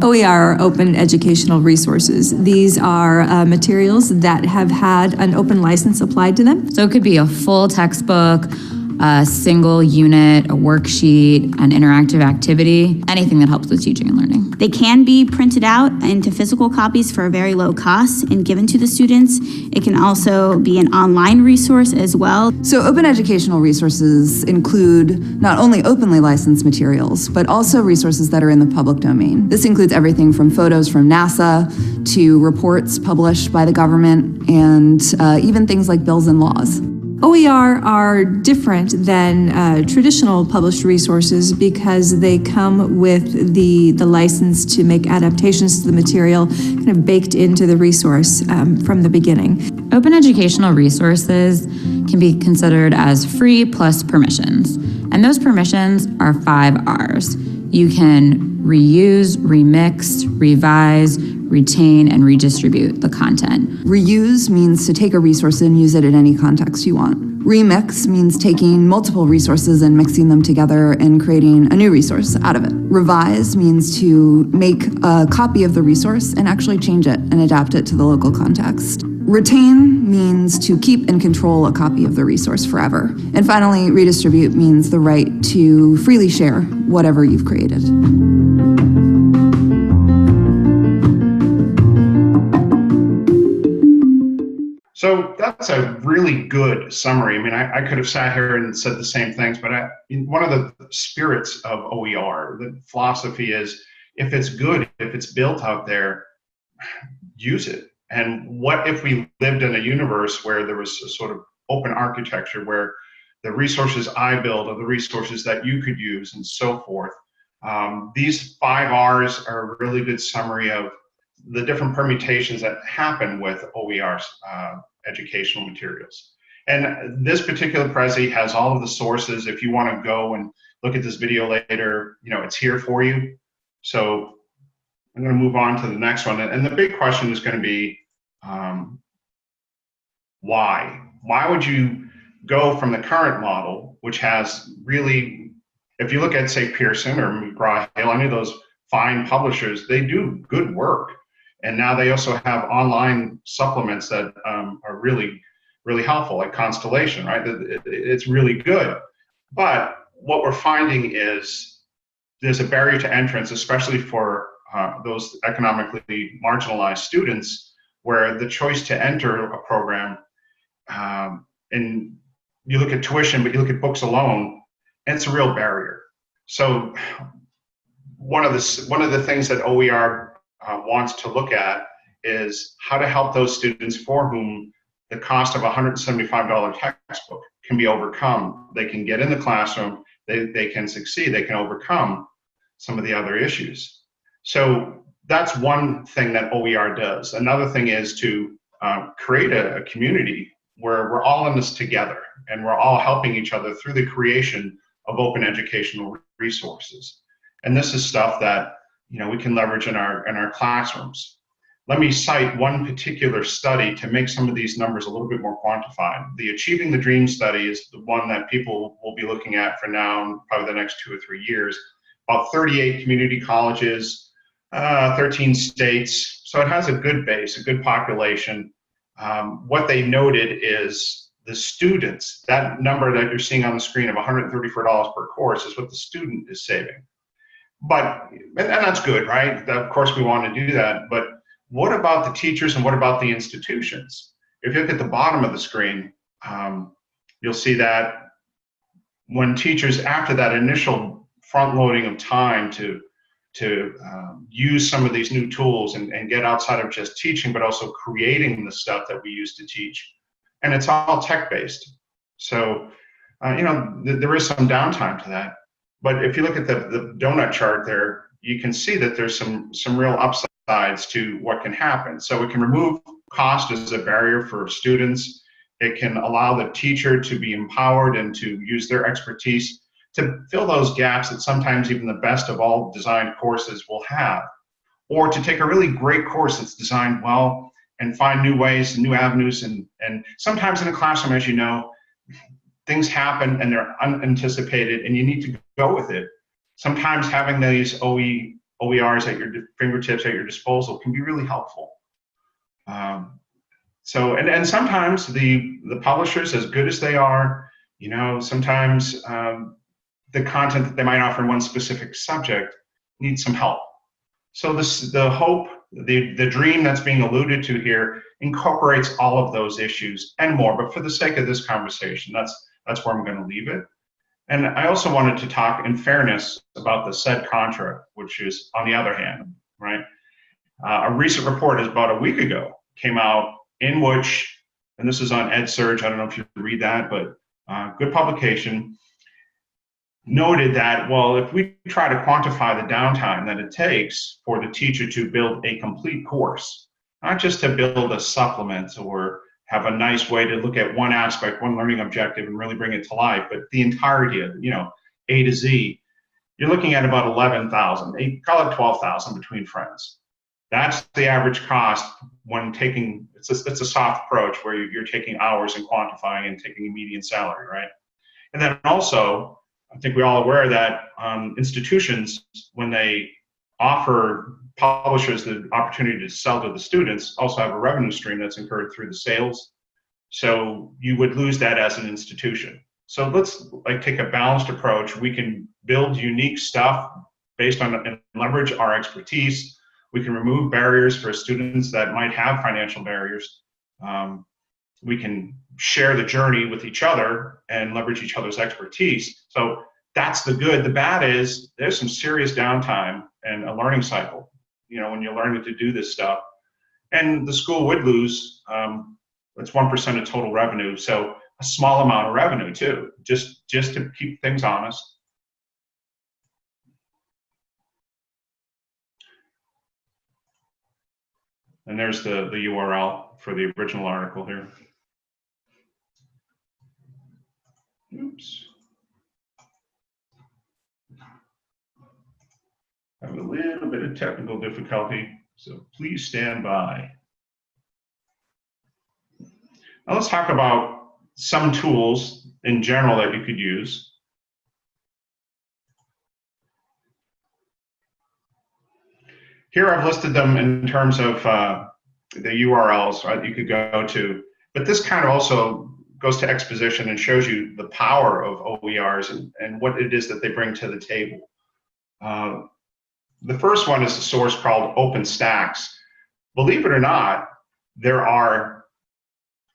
OER are open educational resources. These are materials that have had an open license applied to them. So it could be a full textbook, a single unit, a worksheet, an interactive activity, anything that helps with teaching and learning. They can be printed out into physical copies for a very low cost and given to the students. It can also be an online resource as well. So open educational resources include not only openly licensed materials, but also resources that are in the public domain. This includes everything from photos from NASA to reports published by the government and even things like bills and laws. OER are different than traditional published resources because they come with the license to make adaptations to the material kind of baked into the resource from the beginning. Open educational resources can be considered as free plus permissions, and those permissions are 5 R's. You can reuse, remix, revise, retain, and redistribute the content. Reuse means to take a resource and use it in any context you want. Remix means taking multiple resources and mixing them together and creating a new resource out of it. Revise means to make a copy of the resource and actually change it and adapt it to the local context. Retain means to keep and control a copy of the resource forever. And finally, redistribute means the right to freely share whatever you've created. So that's a really good summary. I mean, I could have sat here and said the same things, but one of the spirits of OER, the philosophy is, if it's good, if it's built out there, use it. And what if we lived in a universe where there was a sort of open architecture, where the resources I build are the resources that you could use and so forth. These 5 R's are a really good summary of the different permutations that happen with OER's educational materials. And this particular Prezi has all of the sources. If you want to go and look at this video later, you know, it's here for you. So I'm going to move on to the next one. And the big question is going to be, why? Why would you go from the current model, which has really, if you look at, say, Pearson or McGraw-Hill, any of those fine publishers, they do good work. And now they also have online supplements that are really, really helpful, like Constellation, right? It's really good. But what we're finding is there's a barrier to entrance, especially for those economically marginalized students, where the choice to enter a program, and you look at tuition, but you look at books alone, and it's a real barrier. So one of the things that OER wants to look at is how to help those students for whom the cost of a $175 textbook can be overcome. They can get in the classroom, they can succeed, they can overcome some of the other issues. So that's one thing that OER does. Another thing is to create a community where we're all in this together and we're all helping each other through the creation of open educational resources. And this is stuff that, you know, we can leverage in our classrooms. Let me cite one particular study to make some of these numbers a little bit more quantified. The Achieving the Dream study is the one that people will be looking at for now and probably the next 2 or 3 years. About 38 community colleges, 13 states. So it has a good base, a good population. What they noted is the students, that number that you're seeing on the screen of $134 per course is what the student is saving. But, and that's good, right? Of course we want to do that, but what about the teachers and what about the institutions? If you look at the bottom of the screen, you'll see that when teachers, after that initial front loading of time to use some of these new tools and get outside of just teaching, but also creating the stuff that we use to teach, and it's all tech-based. So, you know, there is some downtime to that. But if you look at the donut chart there, you can see that there's some real upsides to what can happen. So it can remove cost as a barrier for students. It can allow the teacher to be empowered and to use their expertise to fill those gaps that sometimes even the best of all designed courses will have. Or to take a really great course that's designed well and find new ways and new avenues. And sometimes in a classroom, as you know, things happen and they're unanticipated and you need to go with it. Sometimes having these OERs at your fingertips, at your disposal, can be really helpful. And sometimes the publishers, as good as they are, sometimes the content that they might offer in one specific subject needs some help. So the hope, the dream that's being alluded to here incorporates all of those issues and more. But for the sake of this conversation, that's where I'm going to leave it. And I also wanted to talk in fairness about the said contra, which is on the other hand, right? A recent report is about a week ago came out in which, and this is on EdSurge, I don't know if you read that, but good publication, noted that, well, if we try to quantify the downtime that it takes for the teacher to build a complete course, not just to build a supplement or have a nice way to look at one aspect, one learning objective and really bring it to life, but the entirety of it, A to Z, you're looking at about 11,000, call it 12,000 between friends. That's the average cost when taking, it's a soft approach where you're taking hours and quantifying and taking a median salary, right? And then also, I think we're all aware that institutions, when they offer publishers the opportunity to sell to the students, also have a revenue stream that's incurred through the sales. So you would lose that as an institution. So let's take a balanced approach. We can build unique stuff based on and leverage our expertise. We can remove barriers for students that might have financial barriers. We can share the journey with each other and leverage each other's expertise. So that's the good. The bad is there's some serious downtime and a learning cycle, when you're learning to do this stuff. And the school would lose, that's 1% of total revenue. So a small amount of revenue too, just to keep things honest. And there's the URL for the original article here. Oops. I have a little bit of technical difficulty, so please stand by. Now let's talk about some tools in general that you could use. Here I've listed them in terms of the URLs that you could go to, but this kind of also goes to exposition and shows you the power of OERs and what it is that they bring to the table. The first one is a source called OpenStax. Believe it or not, there are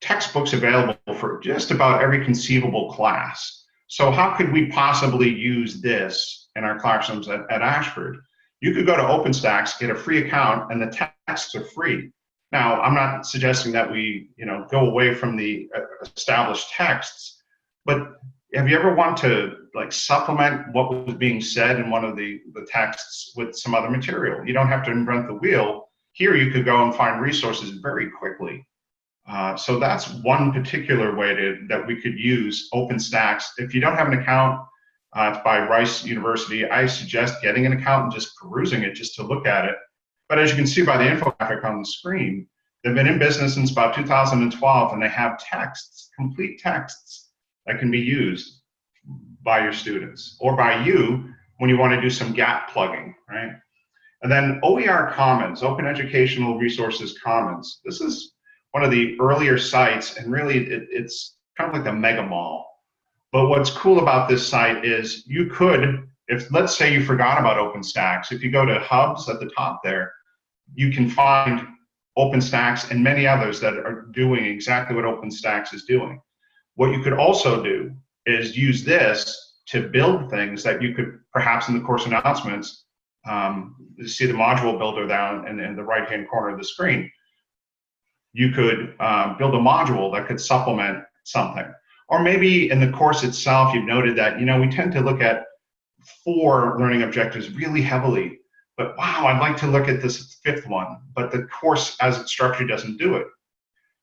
textbooks available for just about every conceivable class. So how could we possibly use this in our classrooms at Ashford? You could go to OpenStax, get a free account, and the texts are free. Now, I'm not suggesting that we, go away from the established texts, but have you ever wanted to supplement what was being said in one of the texts with some other material? You don't have to invent the wheel. Here, you could go and find resources very quickly. So that's one particular way that we could use OpenStax. If you don't have an account, it's by Rice University. I suggest getting an account and just perusing it just to look at it. But as you can see by the infographic on the screen, they've been in business since about 2012, and they have texts, complete texts that can be used by your students or by you when you want to do some gap plugging, right? And then OER Commons, Open Educational Resources Commons. This is one of the earlier sites, and really it's kind of like the mega mall. But what's cool about this site is you could, if let's say you forgot about OpenStax, if you go to Hubs at the top there, you can find OpenStax and many others that are doing exactly what OpenStax is doing. What you could also do is use this to build things that you could perhaps in the course announcements, see the module builder down in the right-hand corner of the screen. You could build a module that could supplement something. Or maybe in the course itself, you've noted that, we tend to look at 4 learning objectives really heavily, but wow, I'd like to look at this 5th one, but the course as it's structured doesn't do it.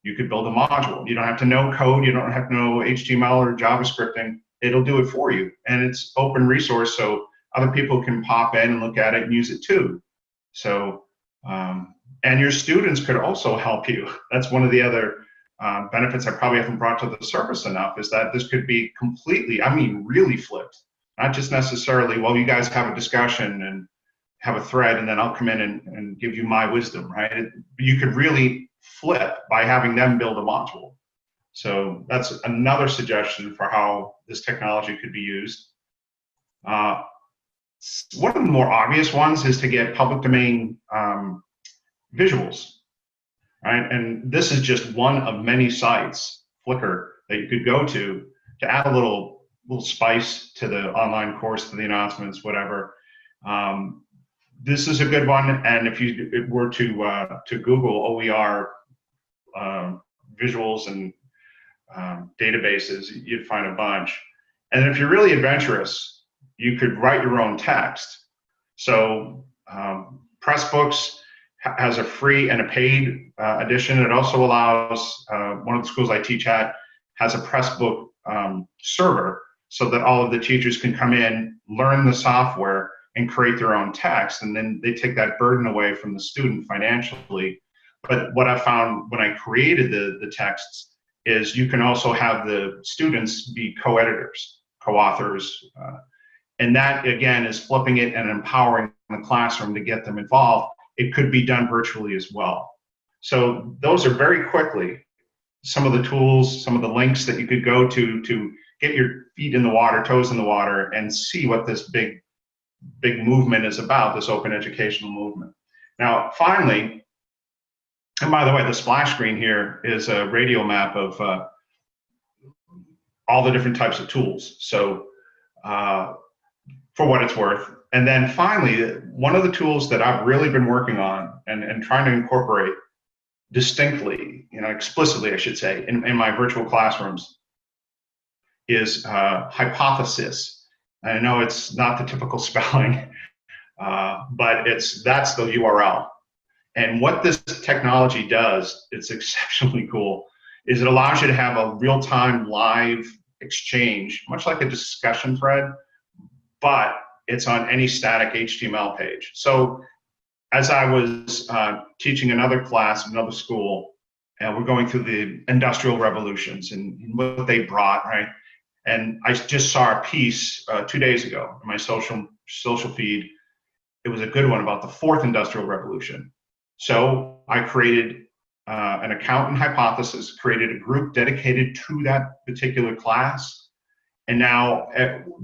You could build a module. You don't have to know code, you don't have to know HTML or JavaScripting, it'll do it for you. And it's open resource, so other people can pop in and look at it and use it too. So, and your students could also help you. That's one of the other benefits I probably haven't brought to the surface enough, is that this could be completely, really flipped. Not just necessarily, well, you guys have a discussion and have a thread, and then I'll come in and give you my wisdom, right? You could really flip by having them build a module. So that's another suggestion for how this technology could be used. One of the more obvious ones is to get public domain visuals, right? And this is just one of many sites, Flickr, that you could go to add a little spice to the online course, to the announcements, whatever. This is a good one, and if you were to Google OER visuals and databases, you'd find a bunch. And if you're really adventurous, you could write your own text. So Pressbooks has a free and a paid edition. It also allows, one of the schools I teach at has a Pressbook server, so that all of the teachers can come in, learn the software, and create their own text, and then they take that burden away from the student financially. But what I found when I created the texts is you can also have the students be co-editors, co-authors, and that again is flipping it and empowering the classroom to get them involved. It could be done virtually as well. So those are very quickly some of the tools, some of the links that you could go to get your feet in the water, toes in the water, and see what this big movement is about, this open educational movement. Now, finally, and by the way, the splash screen here is a radial map of all the different types of tools. So for what it's worth. And then finally, one of the tools that I've really been working on and trying to incorporate distinctly, explicitly, I should say, in my virtual classrooms is hypothesis. I know it's not the typical spelling, but that's the URL. And what this technology does, it's exceptionally cool, is it allows you to have a real-time live exchange, much like a discussion thread, but it's on any static HTML page. So as I was teaching another class, another school, and we're going through the industrial revolutions and what they brought, right? And I just saw a piece 2 days ago in my social feed. It was a good one about the fourth industrial revolution. So I created an account in Hypothesis, created a group dedicated to that particular class. And now,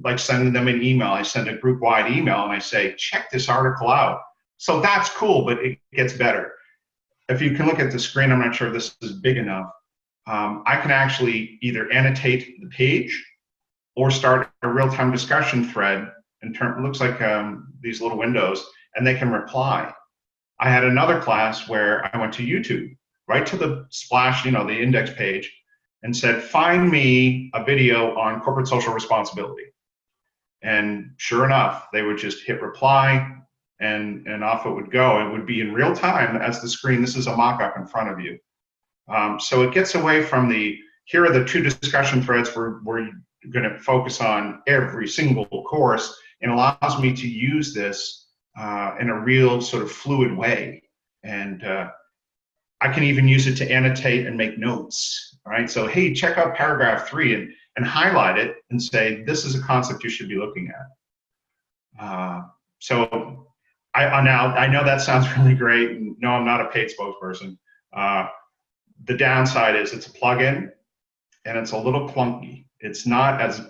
like sending them an email, I send a group-wide email and I say, check this article out. So that's cool, but it gets better. If you can look at the screen, I'm not sure if this is big enough. I can actually either annotate the page or start a real-time discussion thread. It looks like these little windows, and they can reply. I had another class where I went to YouTube, right to the splash, the index page, and said, find me a video on corporate social responsibility. And sure enough, they would just hit reply, and off it would go. It would be in real time as the screen. This is a mock-up in front of you. So it gets away from here are the two discussion threads where you're going to focus on every single course, and allows me to use this in a real sort of fluid way. And I can even use it to annotate and make notes, right? So, hey, check out paragraph 3 and highlight it and say, this is a concept you should be looking at. So I know that sounds really great. And no, I'm not a paid spokesperson. The downside is it's a plugin and it's a little clunky. It's not as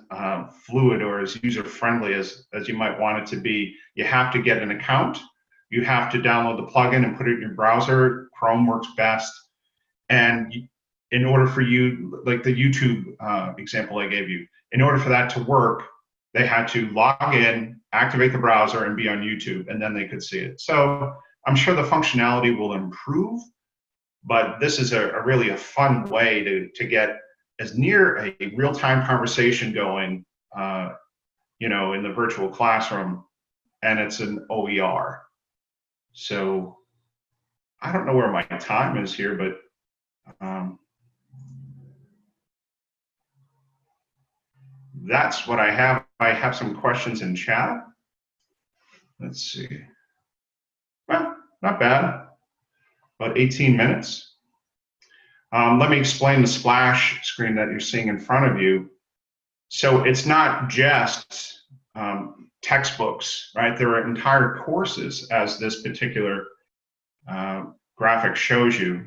fluid or as user-friendly as you might want it to be. You have to get an account. You have to download the plugin and put it in your browser. Chrome works best. And in order for you, like the YouTube example I gave you, in order for that to work, they had to log in, activate the browser, and be on YouTube, and then they could see it. So I'm sure the functionality will improve, but this is really a fun way to get as near a real-time conversation going, in the virtual classroom, and it's an OER. So I don't know where my time is here, but that's what I have. I have some questions in chat. Let's see. Well, not bad. About 18 minutes. Let me explain the splash screen that you're seeing in front of you. So it's not just textbooks, right? There are entire courses, as this particular graphic shows you.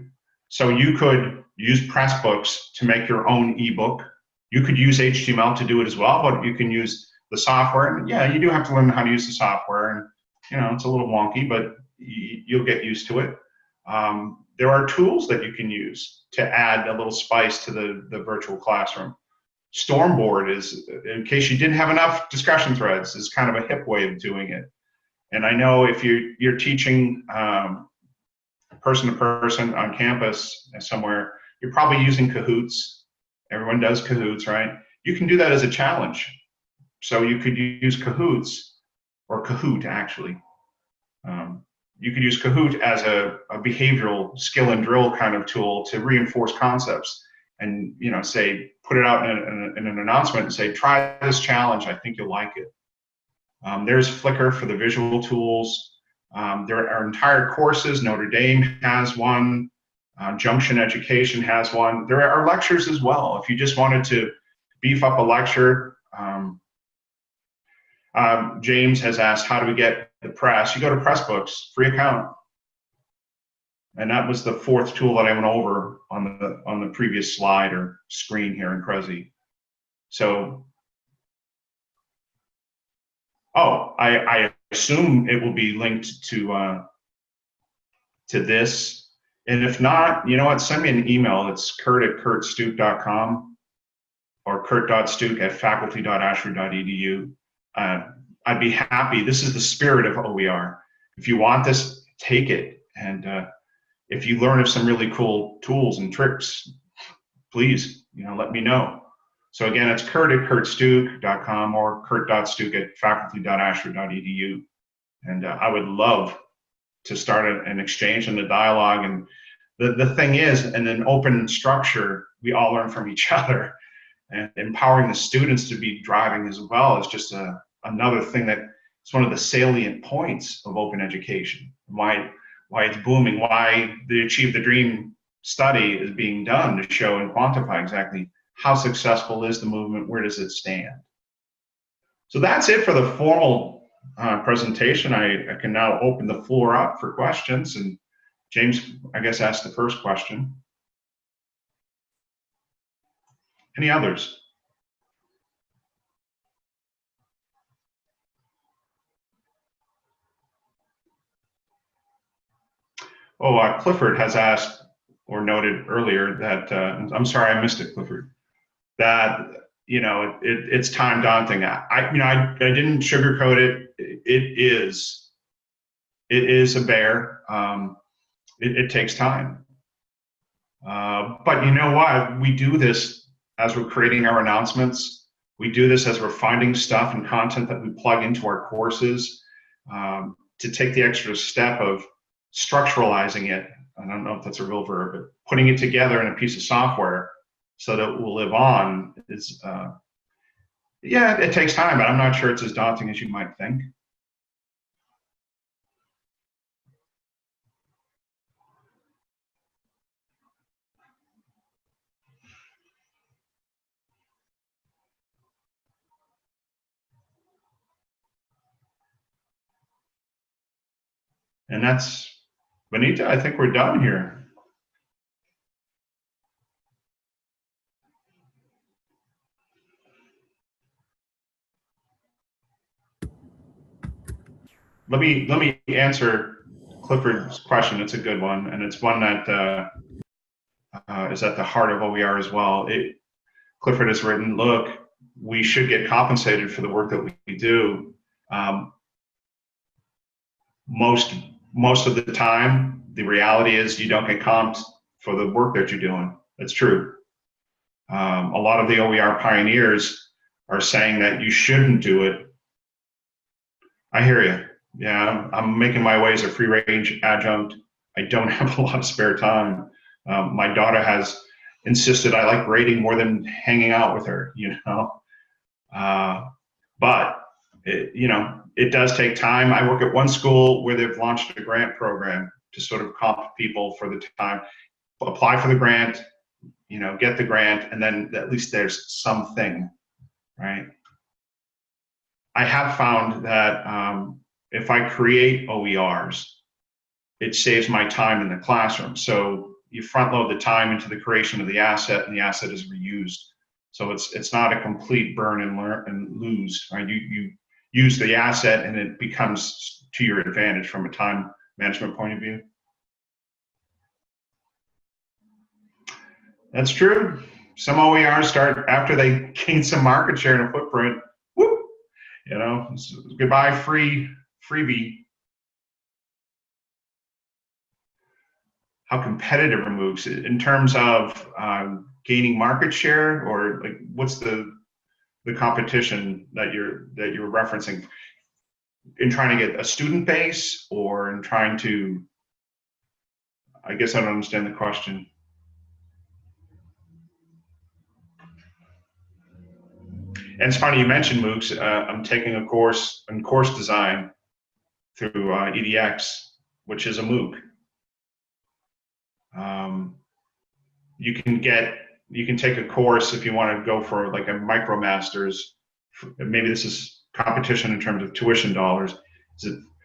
So you could use Pressbooks to make your own ebook. You could use HTML to do it as well, but you can use the software. And yeah, you do have to learn how to use the software, and it's a little wonky, but you'll get used to it. There are tools that you can use to add a little spice to the virtual classroom. Stormboard is, in case you didn't have enough discussion threads, is kind of a hip way of doing it. And I know if you're teaching person to person on campus somewhere, you're probably using Kahoots. Everyone does Kahoots, right? You can do that as a challenge. So you could use Kahoots, or Kahoot actually. You could use Kahoot as a behavioral skill and drill kind of tool to reinforce concepts, and say, put it out in an announcement and say, try this challenge, I think you'll like it. There's Flickr for the visual tools. There are entire courses. Notre Dame has one. Junction Education has one. There are lectures as well. If you just wanted to beef up a lecture, James has asked, how do we get the press? You go to Pressbooks, free account. And that was the fourth tool that I went over on the previous slide or screen here in Prezi. So, I assume it will be linked to this. And if not, you know what, send me an email. It's kurt@kurtstuke.com or kurt.stuke@faculty.ashford.edu. I'd be happy. This is the spirit of OER. If you want this, take it. And if you learn of some really cool tools and tricks, please, let me know. So again, it's kurt@kurtstuke.com or kurt.stuke@faculty.ashford.edu. And I would love to start an exchange and a dialogue. And the thing is, in an open structure, we all learn from each other. And empowering the students to be driving as well is just another thing that it's one of the salient points of open education. Why it's booming, why the Achieve the Dream study is being done to show and quantify exactly how successful is the movement, where does it stand. So that's it for the formal presentation. I can now open the floor up for questions, and James, I guess, asked the first question. Any others? Clifford has asked or noted earlier that, I'm sorry, I missed it, Clifford, that, it's time daunting. I didn't sugarcoat it. It is a bear. It takes time. But you know what? We do this as we're creating our announcements. We do this as we're finding stuff and content that we plug into our courses, to take the extra step of structuralizing it. I don't know if that's a real verb, but putting it together in a piece of software so that it will live on is, yeah, it takes time, but I'm not sure it's as daunting as you might think. And that's, Benita, I think we're done here. Let me answer Clifford's question. It's a good one, and it's one that is at the heart of OER as well. Clifford has written, look, we should get compensated for the work that we do. Most of the time, the reality is you don't get comped for the work that you're doing. That's true. A lot of the OER pioneers are saying that you shouldn't do it. I hear you. Yeah, I'm making my way as a free range adjunct. I don't have a lot of spare time. My daughter has insisted I like grading more than hanging out with her, but it does take time. I work at one school where they've launched a grant program to sort of comp people for the time, apply for the grant, get the grant, and then at least there's something, right? I have found that if I create OERs, it saves my time in the classroom. So you front load the time into the creation of the asset, and the asset is reused. So it's not a complete burn and learn and lose. Right? You use the asset, and it becomes to your advantage from a time management point of view. That's true. Some OERs start after they gain some market share and a footprint. Whoop, you know, goodbye freebie. How competitive are MOOCs in terms of gaining market share, or like what's the competition that you're referencing in trying to get a student base, or in trying to? I guess I don't understand the question. And it's funny you mentioned MOOCs. I'm taking a course in course design through EDX, which is a MOOC. You can take a course if you want to go for like a MicroMasters. Maybe this is competition in terms of tuition dollars.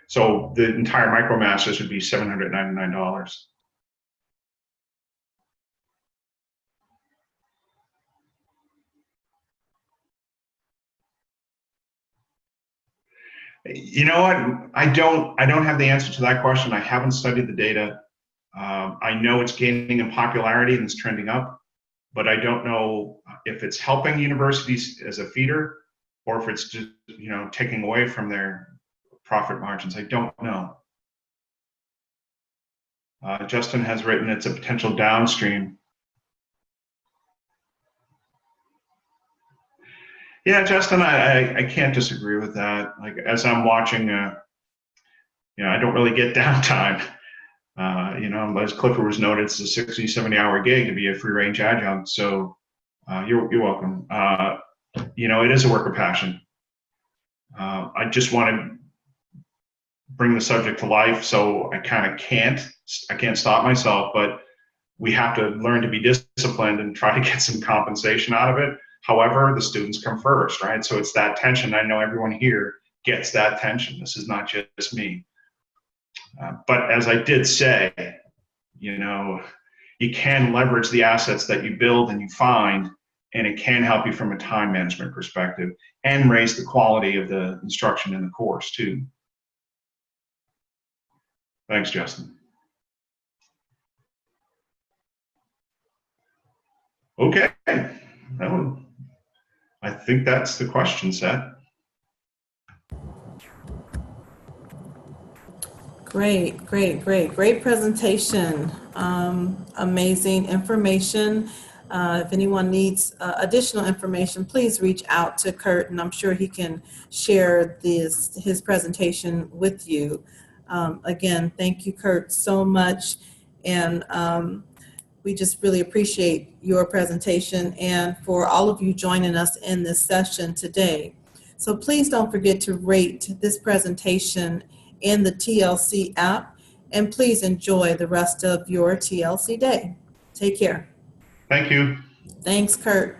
So the entire MicroMasters would be $799. You know what? I don't have the answer to that question. I haven't studied the data. I know it's gaining in popularity and it's trending up, but I don't know if it's helping universities as a feeder, or if it's just, you know, taking away from their profit margins. I don't know. Justin has written it's a potential downstream. Yeah, Justin, I can't disagree with that. Like, as I'm watching, you know, I don't really get downtime. You know, as Clifford was noted, it's a 60, 70-hour gig to be a free range adjunct. So you're welcome. You know, it is a work of passion. I just want to bring the subject to life, so I kind of can't stop myself, but we have to learn to be disciplined and try to get some compensation out of it. However, the students come first, right? So it's that tension. I know everyone here gets that tension. This is not just me. But as I did say, you know, you can leverage the assets that you build and you find, and it can help you from a time management perspective and raise the quality of the instruction in the course too. Thanks, Justin. Okay, I think that's the question set. Great presentation. Amazing information. If anyone needs additional information, please reach out to Kurt, and I'm sure he can share his presentation with you. Again, thank you, Kurt, so much. And we just really appreciate your presentation, and for all of you joining us in this session today. So please don't forget to rate this presentation in the TLC app, and please enjoy the rest of your TLC day. Take care. Thank you. Thanks, Kurt.